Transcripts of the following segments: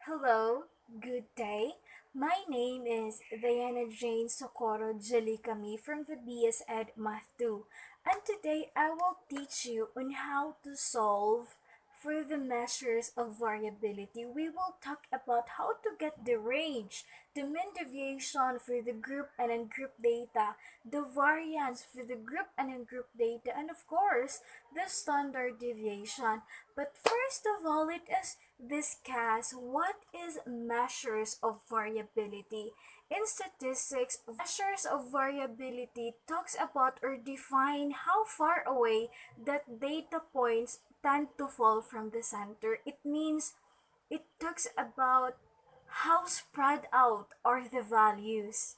Hello, good day. My name is Diana Jane Socorro Jalikami from the BS Ed Math 2, and today I will teach you on how to solve for the measures of variability. We will talk about how to get the range, the mean deviation for the group and ungroup data, the variance for the group and ungroup data, and of course, the standard deviation. But first of all, let us discuss what is measures of variability. In statistics, measures of variability talks about or define how far away that data points tend to fall from the center. It means it talks about how spread out are the values.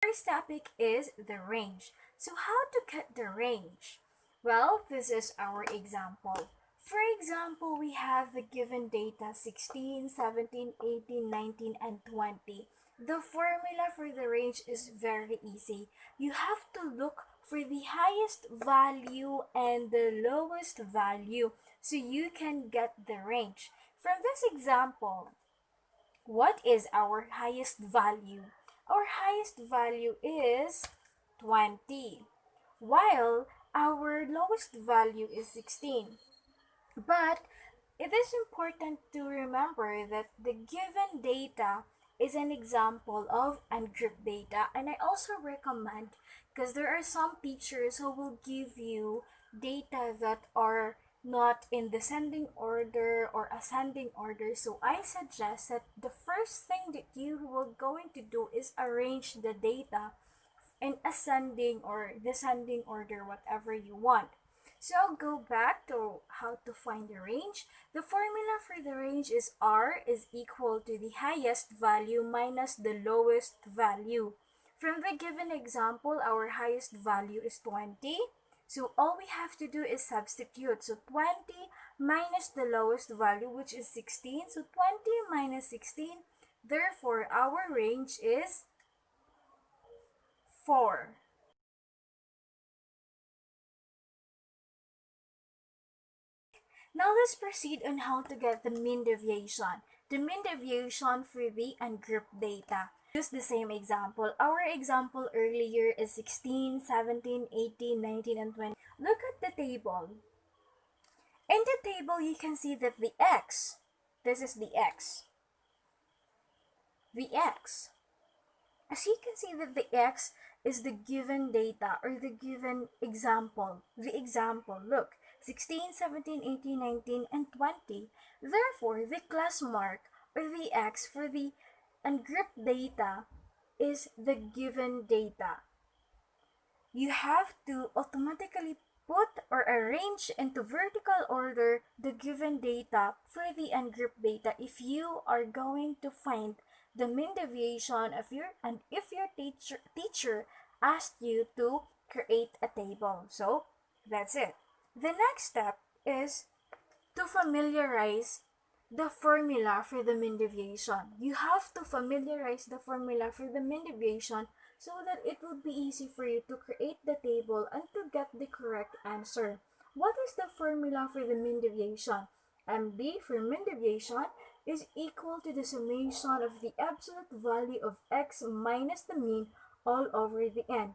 First topic is the range. So how to get the range? Well, this is our example. For example, we have the given data 16, 17, 18, 19, and 20. The formula for the range is very easy. You have to look for the highest value and the lowest value so you can get the range. From this example, what is our highest value? Our highest value is 20, while our lowest value is 16. But it is important to remember that the given data is an example of ungrouped data, and I also recommend, because there are some teachers who will give you data that are not in descending order or ascending order. So I suggest that the first thing that you will going to do is arrange the data in ascending or descending order, whatever you want. So I'll go back to how to find the range. The formula for the range is R is equal to the highest value minus the lowest value. From the given example, our highest value is 20. So all we have to do is substitute. So 20 minus the lowest value, which is 16. So 20 minus 16. Therefore, our range is 4. Now let's proceed on how to get the mean deviation. The mean deviation for the ungrouped data. Use the same example. Our example earlier is 16, 17, 18, 19, and 20. Look at the table. In the table, you can see that the x, this is the x. The x. As you can see that the x is the given data or the given example. The example, look, 16, 17, 18, 19, and 20. Therefore, the class mark or the x for the ungrouped data is the given data. You have to automatically put or arrange into vertical order the given data for the ungrouped data if you are going to find the mean deviation of your, and if your teacher asked you to create a table. So that's it. The next step is to familiarize the formula for the mean deviation. You have to familiarize the formula for the mean deviation so that it would be easy for you to create the table and to get the correct answer. What is the formula for the mean deviation? MD for mean deviation is equal to the summation of the absolute value of x minus the mean all over the n.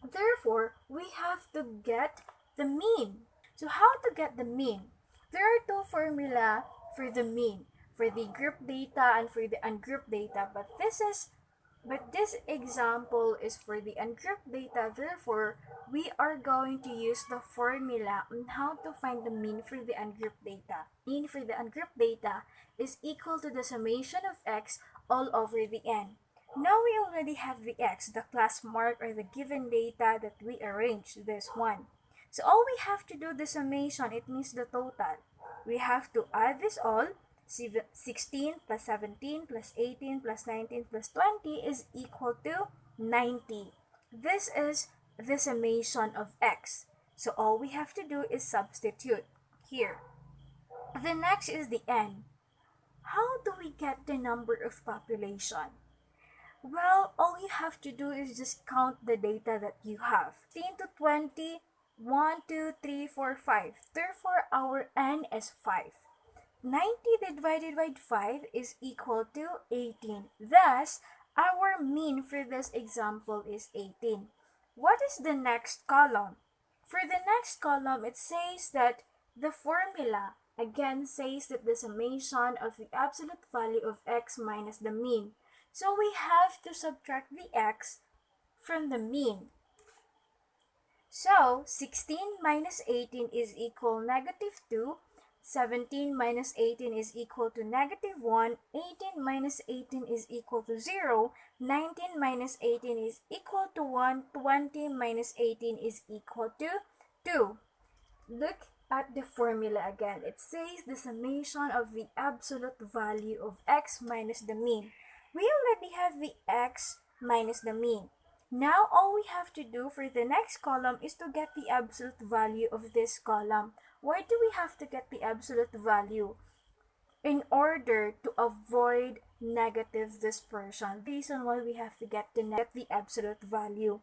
Therefore, we have to get the mean. So how to get the mean? There are two formula for the mean, for the group data and for the ungrouped data, but this example is for the ungrouped data. Therefore, we are going to use the formula on how to find the mean for the ungrouped data. Mean for the ungrouped data is equal to the summation of x all over the n. Now we already have the x, the class mark or the given data that we arranged, this one. So all we have to do the summation, it means the total. We have to add this all. 16 plus 17 plus 18 plus 19 plus 20 is equal to 90. This is the summation of x. So all we have to do is substitute here. The next is the n. How do we get the number of population? Well, all you have to do is just count the data that you have. 16 to 20, 1, 2, 3, 4, 5. Therefore, our n is 5. 90 divided by 5 is equal to 18. Thus, our mean for this example is 18. What is the next column? For the next column, it says that the formula again says that the summation of the absolute value of x minus the mean. So we have to subtract the x from the mean. So, 16 minus 18 is equal negative 2. 17 minus 18 is equal to negative 1. 18 minus 18 is equal to 0. 19 minus 18 is equal to 1. 20 minus 18 is equal to 2. Look at the formula again. It says the summation of the absolute value of x minus the mean. We already have the x minus the mean. Now all we have to do for the next column is to get the absolute value of this column. Why do we have to get the absolute value? In order to avoid negative dispersion. The reason why we have to get the absolute value.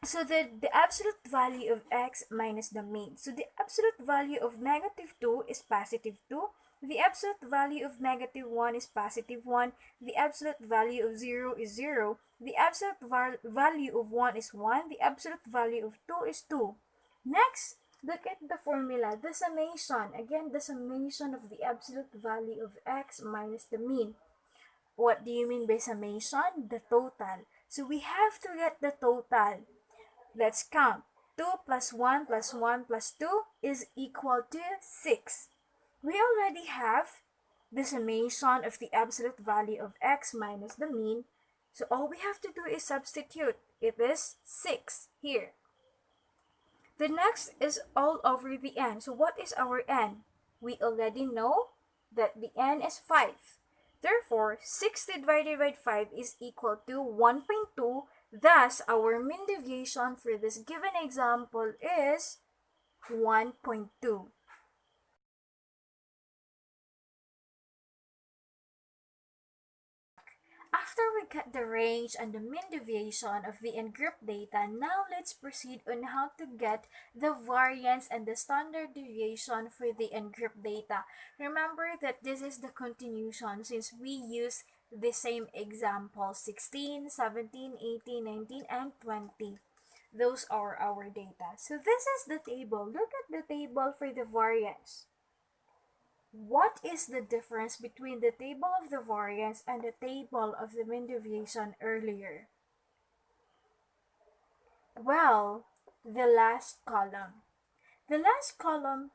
So the absolute value of x minus the mean. So the absolute value of negative 2 is positive 2. The absolute value of negative 1 is positive 1. The absolute value of 0 is 0. The absolute value of 1 is 1. The absolute value of 2 is 2. Next, look at the formula. The summation. Again, the summation of the absolute value of x minus the mean. What do you mean by summation? The total. So we have to get the total. Let's count. 2 plus 1 plus 1 plus 2 is equal to 6. We already have the summation of the absolute value of x minus the mean. So all we have to do is substitute. It is 6 here. The next is all over the n. So what is our n? We already know that the n is 5. Therefore, 6 divided by 5 is equal to 1.2. Thus, our mean deviation for this given example is 1.2. After we get the range and the mean deviation of the n-group data, now let's proceed on how to get the variance and the standard deviation for the n-group data. Remember that this is the continuation since we use the same example 16, 17, 18, 19, and 20. Those are our data. So this is the table. Look at the table for the variance. What is the difference between the table of the variance and the table of the mean deviation earlier? Well, the last column. The last column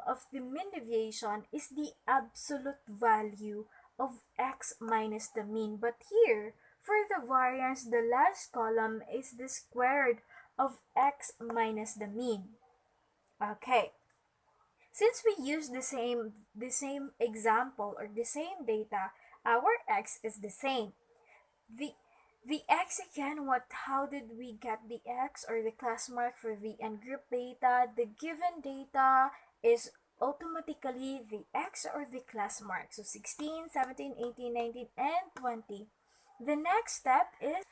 of the mean deviation is the absolute value of x minus the mean. But here, for the variance, the last column is the squared of x minus the mean. Okay. Since we use the same example or the same data, our x is the same. The x again, how did we get the x or the class mark for the n-group data? The given data is automatically the x or the class mark. So 16, 17, 18, 19, and 20. The next step is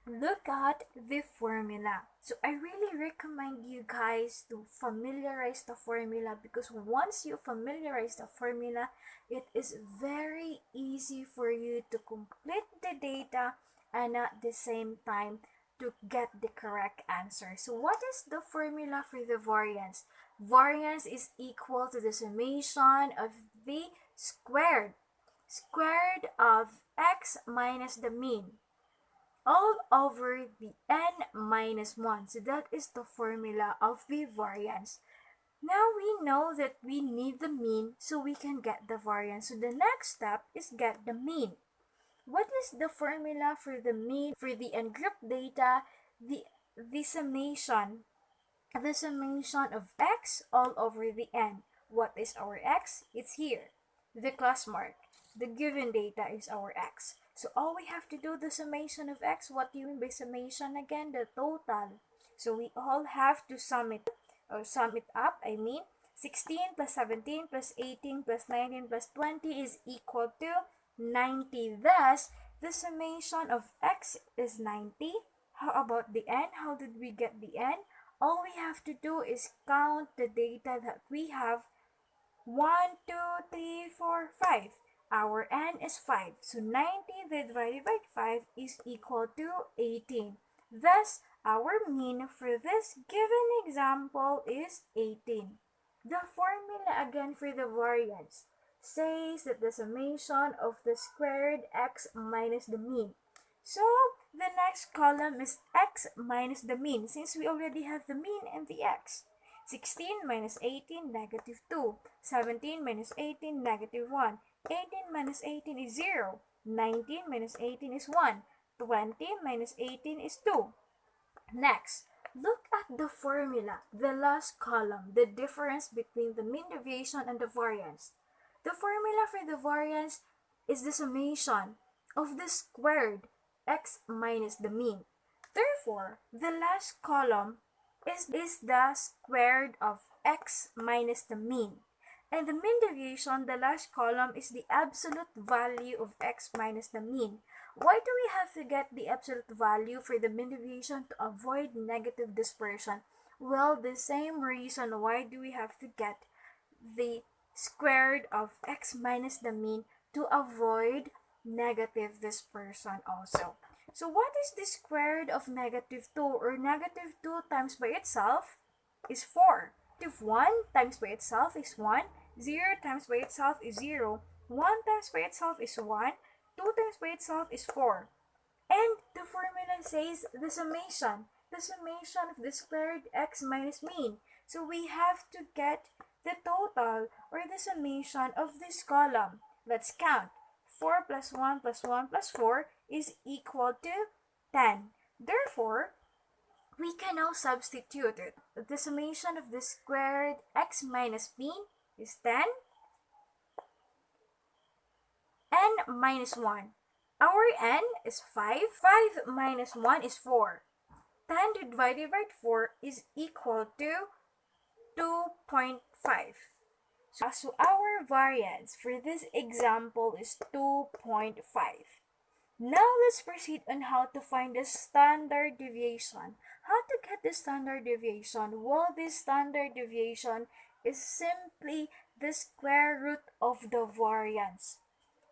look at the formula. So I really recommend you guys to familiarize the formula because once you familiarize the formula, it is very easy for you to complete the data and at the same time to get the correct answer. So what is the formula for the variance? Variance is equal to the summation of the squared of x minus the mean all over the n minus 1. So that is the formula of the variance. Now we know that we need the mean so we can get the variance. So the next step is get the mean. What is the formula for the mean for the n-group data? The summation of x all over the n. What is our x? It's here. The class mark. The given data is our x. So all we have to do the summation of x. What do you mean by summation again? The total. So we all have to sum it up. 16 plus 17 plus 18 plus 19 plus 20 is equal to 90. Thus, the summation of x is 90 How about the n? How did we get the n? All we have to do is count the data that we have. 1, 2, 3, 4, 5. Our n is 5. So 90 divided by 5 is equal to 18. Thus, our mean for this given example is 18. The formula again for the variance says that the summation of the squared x minus the mean. So, the next column is x minus the mean since we already have the mean and the x. 16 minus 18, negative 2. 17 minus 18, negative 1. 18 minus 18 is 0. 19 minus 18 is 1. 20 minus 18 is 2. Next, look at the formula, the last column, the difference between the mean deviation and the variance. The formula for the variance is the summation of the squared x minus the mean. Therefore, the last column is the squared of x minus the mean. And the mean deviation, the last column, is the absolute value of x minus the mean. Why do we have to get the absolute value for the mean deviation? To avoid negative dispersion. Well, the same reason why do we have to get the squared of x minus the mean, to avoid negative dispersion also. So what is the squared of negative 2, or negative 2 times by itself is 4. Negative 1 times by itself is 1. 0 times by itself is 0. 1 times by itself is 1. 2 times by itself is 4. And the formula says the summation of the squared x minus mean. So we have to get the total, or the summation of this column. Let's count. 4 plus 1 plus 1 plus 4 is equal to 10. Therefore, we can now substitute it. The summation of the squared x minus mean is 10. N minus 1. Our n is 5. 5 minus 1 is 4. 10 divided by 4 is equal to 2.5. So our variance for this example is 2.5. Now let's proceed on how to find the standard deviation. How to get the standard deviation? Well, this standard deviation is simply the square root of the variance.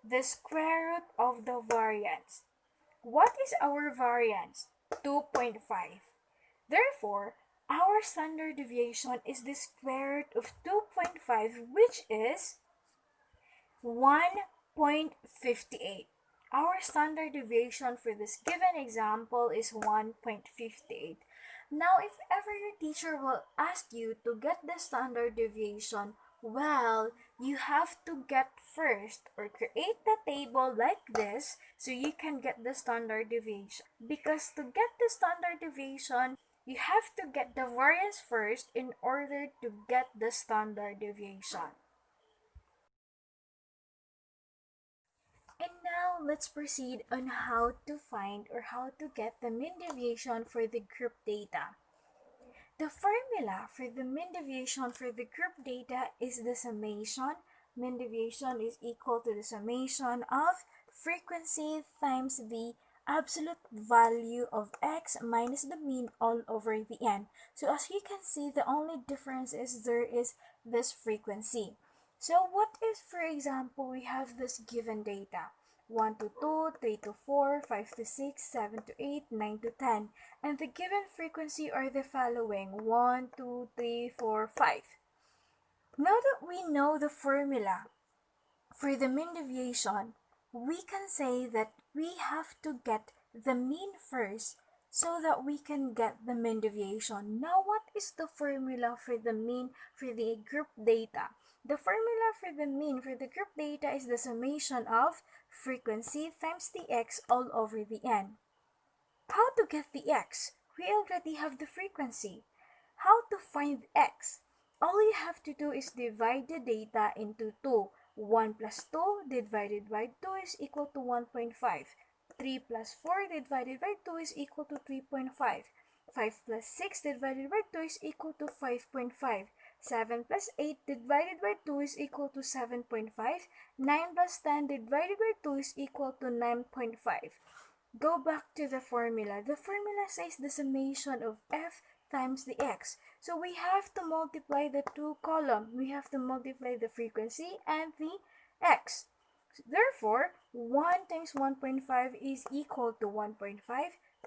The square root of the variance. What is our variance? 2.5. Therefore, our standard deviation is the square root of 2.5, which is 1.58. Our standard deviation for this given example is 1.58. Now, if ever your teacher will ask you to get the standard deviation, well, you have to get first, or create the table like this so you can get the standard deviation. Because to get the standard deviation, you have to get the variance first in order to get the standard deviation. And now let's proceed on how to find, or how to get the mean deviation for the group data. The formula for the mean deviation for the group data is the summation. Mean deviation is equal to the summation of frequency times the absolute value of x minus the mean all over the n. So as you can see, the only difference is there is this frequency. So what if, for example, we have this given data? 1 to 2, 3 to 4, 5 to 6, 7 to 8, 9 to 10. And the given frequency are the following: 1, 2, 3, 4, 5. Now that we know the formula for the mean deviation, we can say that we have to get the mean first so that we can get the mean deviation. Now, what is the formula for the mean for the group data? The formula for the mean for the group data is the summation of frequency times the x all over the n. How to get the x? We already have the frequency. How to find x? All you have to do is divide the data into 2. 1 plus 2 divided by 2 is equal to 1.5. 3 plus 4 divided by 2 is equal to 3.5. 5 plus 6 divided by 2 is equal to 5.5. 7 plus 8 divided by 2 is equal to 7.5. 9 plus 10 divided by 2 is equal to 9.5. Go back to the formula. The formula says the summation of f times the x. So we have to multiply the two columns. We have to multiply the frequency and the x. Therefore, 1 times 1.5 is equal to 1.5.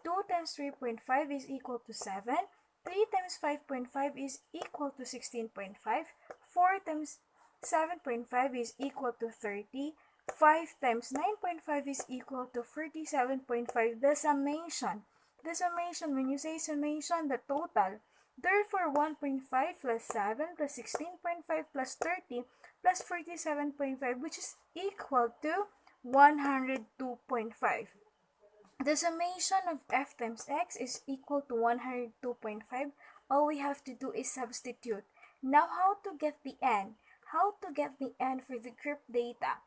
2 times 3.5 is equal to 7. 3 times 5.5 is equal to 16.5. 4 times 7.5 is equal to 30. 5 times 9.5 is equal to 37.5. The summation. The summation, when you say summation, the total. Therefore, 1.5 plus 7 plus 16.5 plus 30 plus 47.5, which is equal to 102.5. The summation of f times x is equal to 102.5. All we have to do is substitute. Now, how to get the n? How to get the n for the group data?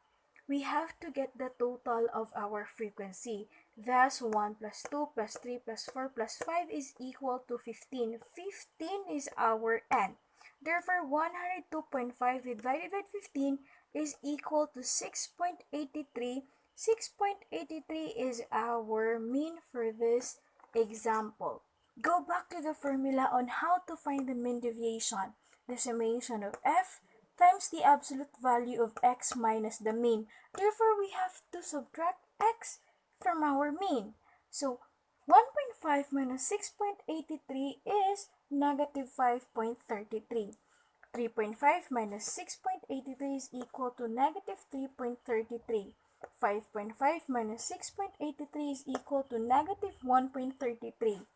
We have to get the total of our frequency. Thus, 1 plus 2 plus 3 plus 4 plus 5 is equal to 15. 15 is our n. Therefore, 102.5 divided by 15 is equal to 6.83. 6.83 is our mean for this example. Go back to the formula on how to find the mean deviation. The summation of f times the absolute value of x minus the mean. Therefore, we have to subtract x from our mean. So, 1.5 minus 6.83 is negative 5.33. 3.5 minus 6.83 is equal to negative 3.33. 5.5 minus 6.83 is equal to negative 1.33.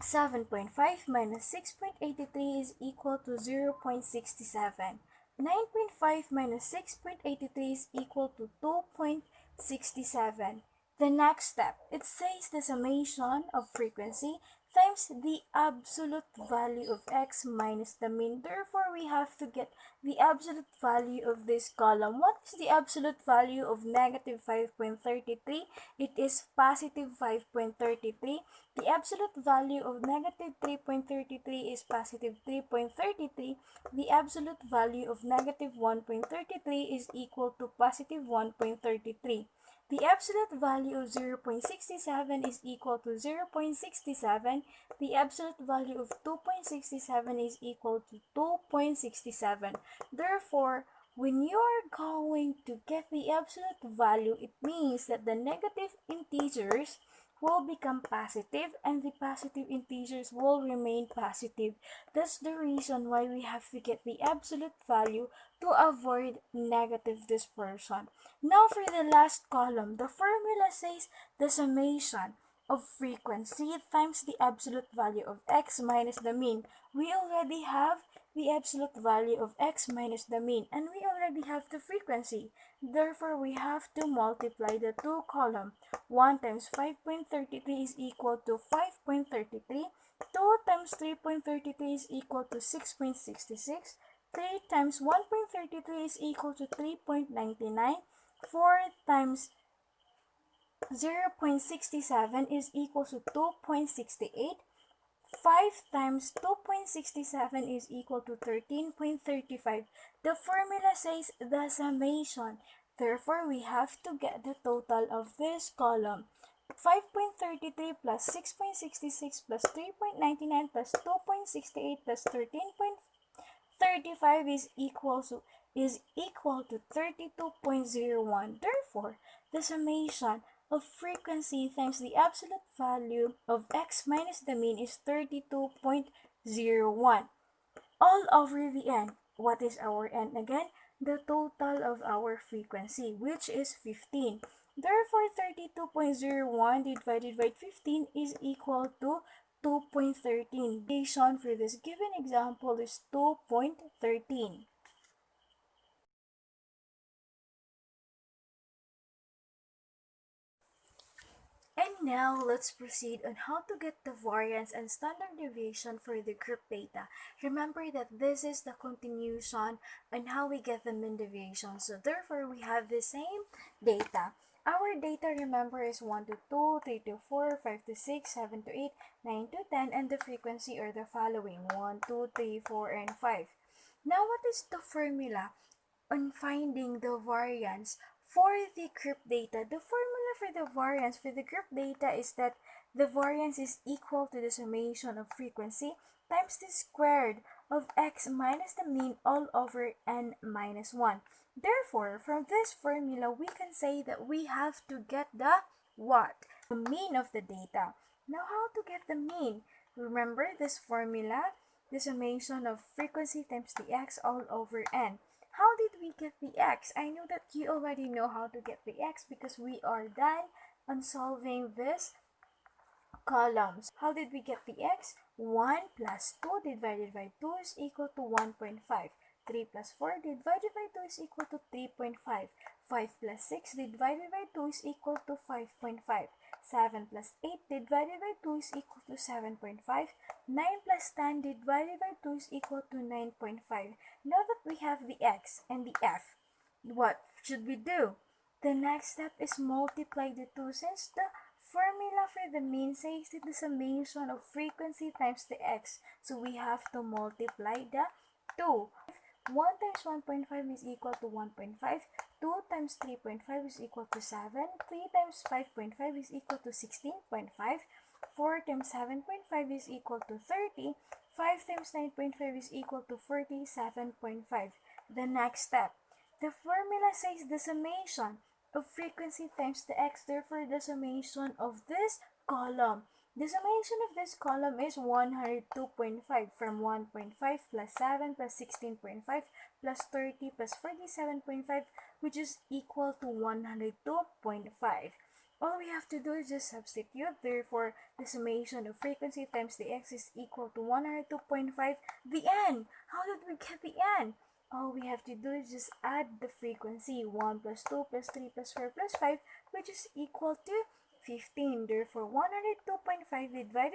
7.5 minus 6.83 is equal to 0.67. 9.5 minus 6.83 is equal to 2.67. The next step, it says the summation of frequency times the absolute value of x minus the mean. Therefore, we have to get the absolute value of this column. What is the absolute value of negative 5.33? It is positive 5.33. The absolute value of negative 3.33 is positive 3.33. The absolute value of negative 1.33 is equal to positive 1.33. The absolute value of 0.67 is equal to 0.67. The absolute value of 2.67 is equal to 2.67. Therefore, when you are going to get the absolute value, it means that the negative integers will become positive and the positive integers will remain positive. That's the reason why we have to get the absolute value to avoid negative dispersion. Now for the last column, the formula says the summation of frequency times the absolute value of x minus the mean. We already have the absolute value of x minus the mean and we already have the frequency. Therefore, we have to multiply the two columns. 1 times 5.33 is equal to 5.33. 2 times 3.33 is equal to 6.66. 3 times 1.33 is equal to 3.99. 4 times 0.67 is equal to 2.68. 5 times 2.67 is equal to 13.35. The formula says the summation. Therefore, we have to get the total of this column. 5.33 plus 6.66 plus 3.99 plus 2.68 plus 13.35 is equal to 32.01. Therefore, the summation of frequency times the absolute value of x minus the mean is 32.01. All over the n. What is our n again? The total of our frequency, which is 15. Therefore, 32.01 divided by 15 is equal to 2.13. Deviation for this given example is 2.13. And now, let's proceed on how to get the variance and standard deviation for the group data. Remember that this is the continuation on how we get the mean deviation. So therefore, we have the same data. Our data, remember, is 1 to 2, 3 to 4, 5 to 6, 7 to 8, 9 to 10, and the frequency are the following: 1, 2, 3, 4, and 5. Now, what is the formula on finding the variance For the group data, the formula for the variance for the group data is that the variance is equal to the summation of frequency times the squared of x minus the mean all over n minus 1. Therefore, from this formula, we can say that we have to get the what? The mean of the data. Now, how to get the mean? Remember this formula? The summation of frequency times the x all over n. How did we get the x? I know that you already know how to get the x because we are done on solving this columns. How did we get the x? 1 plus 2 divided by 2 is equal to 1.5. 3 plus 4 divided by 2 is equal to 3.5. 5 plus 6 divided by 2 is equal to 5.5. 7 plus 8 divided by 2 is equal to 7.5. 9 plus 10 divided by 2 is equal to 9.5. Now that we have the x and the f, what should we do? The next step is multiply the two since the formula for the mean says that the summation of frequency times the x. So we have to multiply the 2. 1 times 1.5 is equal to 1.5. 2 times 3.5 is equal to 7. 3 times 5.5 is equal to 16.5. 4 times 7.5 is equal to 30. 5 times 9.5 is equal to 47.5. The next step. The formula says the summation of frequency times the x, therefore the summation of this column. The summation of this column is 102.5 from 1.5 plus 7 plus 16.5 plus 30 plus 47.5, which is equal to 102.5. All we have to do is just substitute. Therefore, the summation of frequency times the x is equal to 102.5. The n. How did we get the n? All we have to do is just add the frequency 1 plus 2 plus 3 plus 4 plus 5, which is equal to 15. Therefore, 102.5 divided by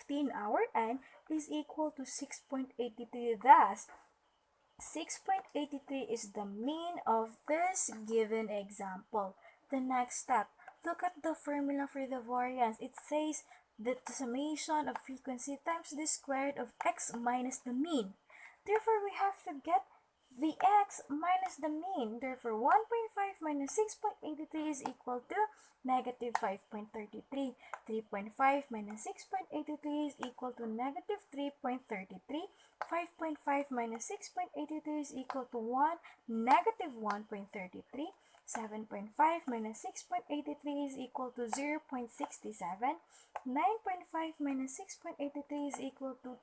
15, our n is equal to 6.83. Thus, 6.83 is the mean of this given example. The next step, look at the formula for the variance. It says that the summation of frequency times the squared of x minus the mean. Therefore, we have to get the x minus the mean. Therefore, 1.5 minus 6.83 is equal to negative 5.33. 3.5 minus 6.83 is equal to negative 3.33. 5.5 minus 6.83 is equal to negative 1.33. 7.5 minus 6.83 is equal to 0.67. 9.5 minus 6.83 is equal to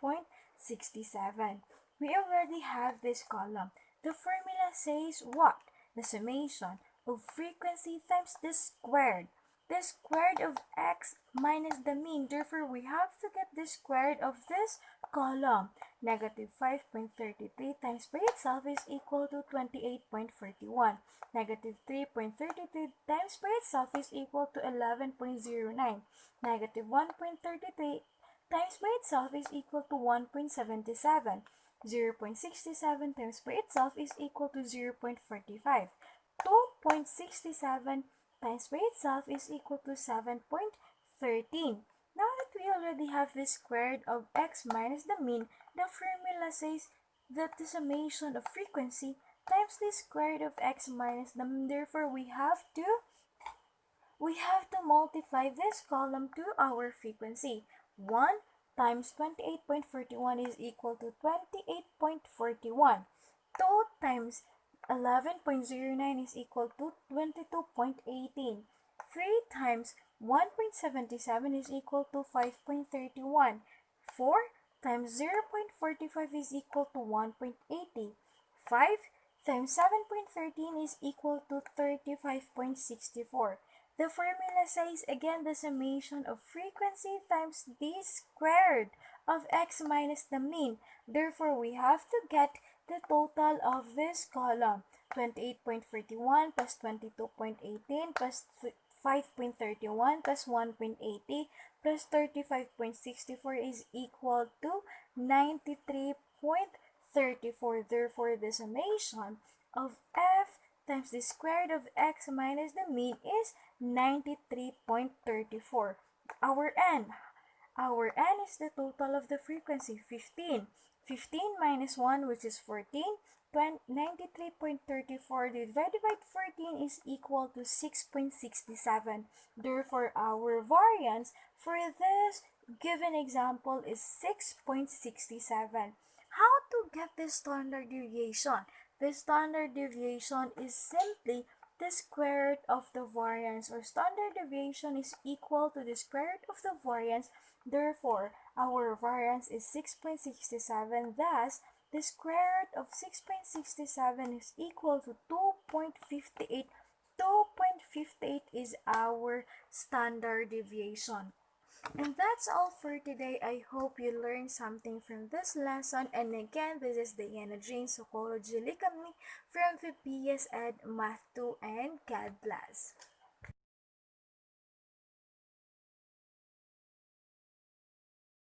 2.67. We already have this column. The formula says what? The summation of frequency times the squared. The squared of x minus the mean. Therefore, we have to get the squared of this column. Negative 5.33 times by itself is equal to 28.41. Negative 3.33 times by itself is equal to 11.09. Negative 1.33 times by itself is equal to 1.77. 0.67 times by itself is equal to 0.45. 2.67 times by itself is equal to 7.13. Now that we already have the squared of x minus the mean, the formula says that the summation of frequency times the squared of x minus the mean. Therefore, we have to multiply this column to our frequency. 1 times 28.41 is equal to 28.41. 2 times 11.09 is equal to 22.18. 3 times 1.77 is equal to 5.31. 4 times 0.45 is equal to 1.80. 5 times 7.13 is equal to 35.64. The formula says again the summation of frequency times the squared of x minus the mean. Therefore, we have to get the total of this column. 28.41 plus 22.18 plus 5.31 plus 1.80 plus 35.64 is equal to 93.34. Therefore, the summation of f times the squared of x minus the mean is 93.34. Our n is the total of the frequency, 15. 15 minus 1, which is 14, 93.34 divided by 14 is equal to 6.67. Therefore, our variance for this given example is 6.67. How to get the standard deviation? The standard deviation is simply the square root of the variance, or standard deviation is equal to the square root of the variance. Therefore, our variance is 6.67. Thus, the square root of 6.67 is equal to 2.58. 2.58 is our standard deviation. And that's all for today. I hope you learned something from this lesson. And again, this is Diana Jane, Psychology Likamni from the PS Ed Math 2, and God bless.